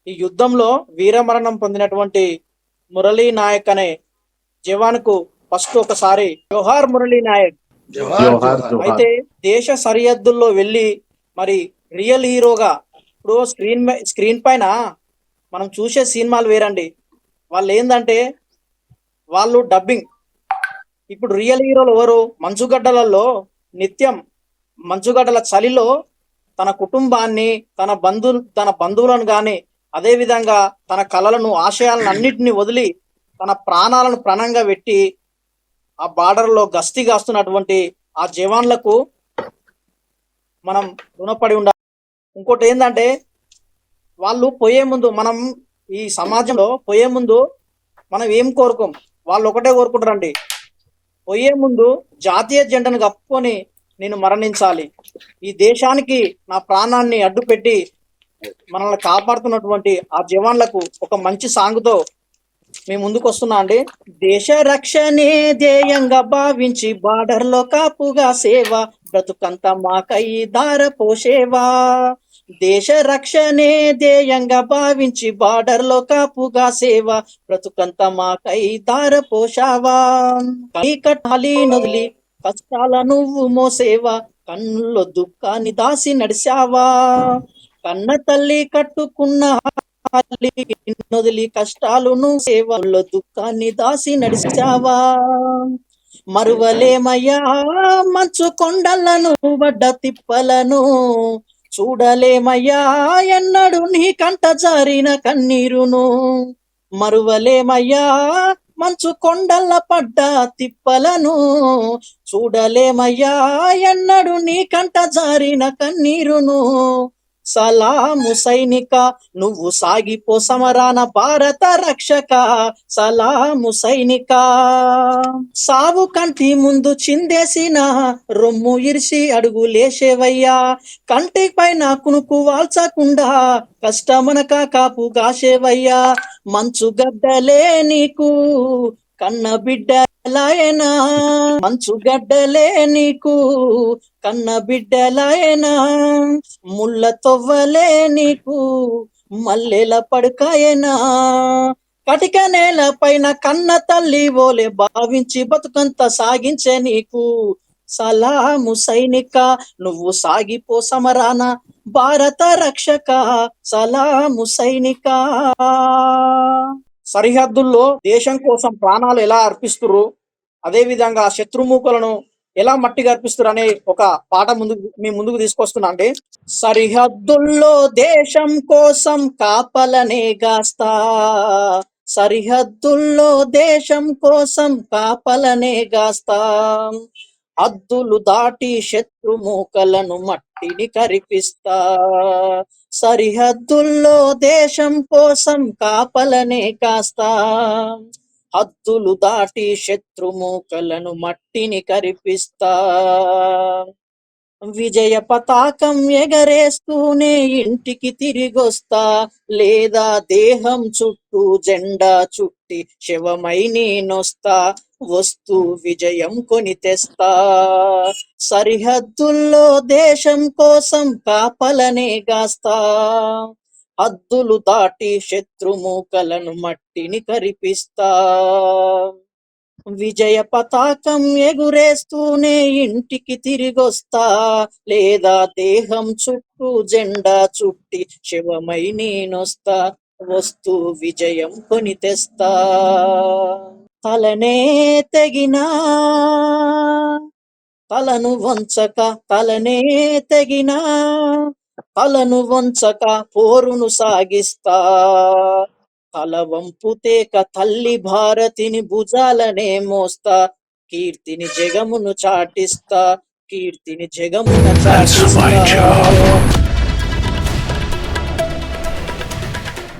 ఈ యుద్ధంలో వీరమరణం పొందినటువంటి మురళీ నాయక్ అనే జవాన్కు ఫస్ట్ ఒకసారి జోహార్ మురళీ నాయక్. జోహార్ జోహార్ జోహార్. జోహార్. అయితే దేశ సరిహద్దుల్లో వెళ్ళి మరి రియల్ హీరోగా ఇప్పుడు స్క్రీన్ పైన మనం చూసే సినిమాలు వేరండి. వాళ్ళు ఏందంటే వాళ్ళు డబ్బింగ్. ఇప్పుడు రియల్ హీరోలు ఎవరు? మంచుగడ్డలలో నిత్యం మంచుగడ్డల చలిలో తన కుటుంబాన్ని, తన బంధువులను కానీ, అదే విధంగా తన కలలను, ఆశయాలను అన్నిటిని వదిలి తన ప్రాణాలను ప్రణంగా పెట్టి ఆ బార్డర్లో గస్తీ కాస్తున్నటువంటి ఆ జవాన్లకు మనం రుణపడి ఉండాలి. ఇంకోటి ఏంటంటే వాళ్ళు పోయే ముందు, మనం ఈ సమాజంలో పోయే ముందు మనం ఏం కోరుకోం, వాళ్ళు ఒకటే కోరుకుంటారండి. పోయే ముందు జాతీయ జెండాను కప్పుకొని నేను మరణించాలి, ఈ దేశానికి నా ప్రాణాన్ని అడ్డుపెట్టి మనల్ని కాపాడుతున్నటువంటి ఆ జవాన్లకు ఒక మంచి సాంగ్తో మేము ముందుకు వస్తున్నా అండి. దేశ రక్షణే ధ్యేయంగా భావించి బార్డర్లో కాపుగా సేవ, బ్రతుకంత మాకై దార పోసేవా. దేశ రక్షణే ధ్యేయంగా భావించి బార్డర్లో కాపుగా సేవ, బ్రతుకంత మాకై దార పోషావా. కట్టాలి నొదిలి కష్టాల నువ్వు మోసేవా, కన్నుల్లో దుఃఖాన్ని దాసి నడిచావా. కన్న తల్లి కట్టుకున్న నొదిలి కష్టాలను సేవల్లో దుఃఖాన్ని దాసి నడిచావా. మరువలేమయ్యా మంచు కొండలను, వడ్డ తిప్పలను చూడలేమయ్యా ఎన్నడు నీ కంట జారిన కన్నీరును. మరువలేమయ్యా మంచు కొండల పడ్డ తిప్పలను చూడలేమయ్యా ఎన్నడు నీ కంట జారిన కన్నీరును. సలాము సైనిక నువ్వు సాగిపో సమరాన భారత రక్షక, సలాము సైనిక. సావు కంటి ముందు చిందేసిన రొమ్ము ఇరిసి అడుగులేసేవయ్యా, కంటి పైన కునుకు వాల్చకుండా కష్టమనక కాపు కాసేవయ్యా. మంచు గడ్డలే నీకు కన్న బిడ్డలాయనా, మంచు గడ్డలే నీకు కన్న బిడ్డలాయనా, ముళ్ళ తొవ్వలే నీకు మల్లెల పడుకాయనా. కటిక నేల పైన కన్న తల్లి ఓలే భావించి బతుకంత సాగించే నీకు సలాము సైనిక నువ్వు సాగిపో సమరాన భారత రక్షక, సలాము సైనిక. సరిహద్దుల్లో దేశం కోసం ప్రాణాలు ఎలా అర్పిస్తురు, అదే విధంగా శత్రుమూకలను ఎలా మట్టిగా అర్పిస్తురు అనే ఒక పాట మీ ముందుకు తీసుకొస్తున్నా అండి. సరిహద్దుల్లో దేశం కోసం కాపలనే గాస్తా, సరిహద్దుల్లో దేశం కోసం కాపలనే గాస్తా. హద్దులు దాటి శత్రుమూకలను మట్టిని కరిపిస్తా, సరిహద్దుల్లో దేశం కోసం కాపలనే కాస్తా. హద్దులు దాటి శత్రుమూకలను మట్టిని కరిపిస్తా. విజయ పతాకం ఎగరేస్తూనే ఇంటికి తిరిగొస్తా, లేదా దేహం చుట్టూ జెండా చుట్టి శవమై నేనొస్తా, వస్తూ విజయం కొని తెస్తా. సరిహద్దుల్లో దేశం కోసం కాపలనే గాస్తా, హద్దులు దాటి శత్రుమూకలను మట్టిని కరిపిస్తా. విజయ పతాకం ఎగురేస్తూనే ఇంటికి తిరిగొస్తా, లేదా దేహం చుట్టూ జెండా చుట్టి శవమై నేనొస్తా, వస్తూ విజయం కొని తెస్తా. తలనే తెగినా తలను వంచక, తలనే తెగినా తలను వంచక పోరును సాగిస్తా. తల వంపుతేక తల్లి భారతిని భుజాలనే మోస్తా, కీర్తిని జగమును చాటిస్తా, కీర్తిని జగమున చాటిస్తా.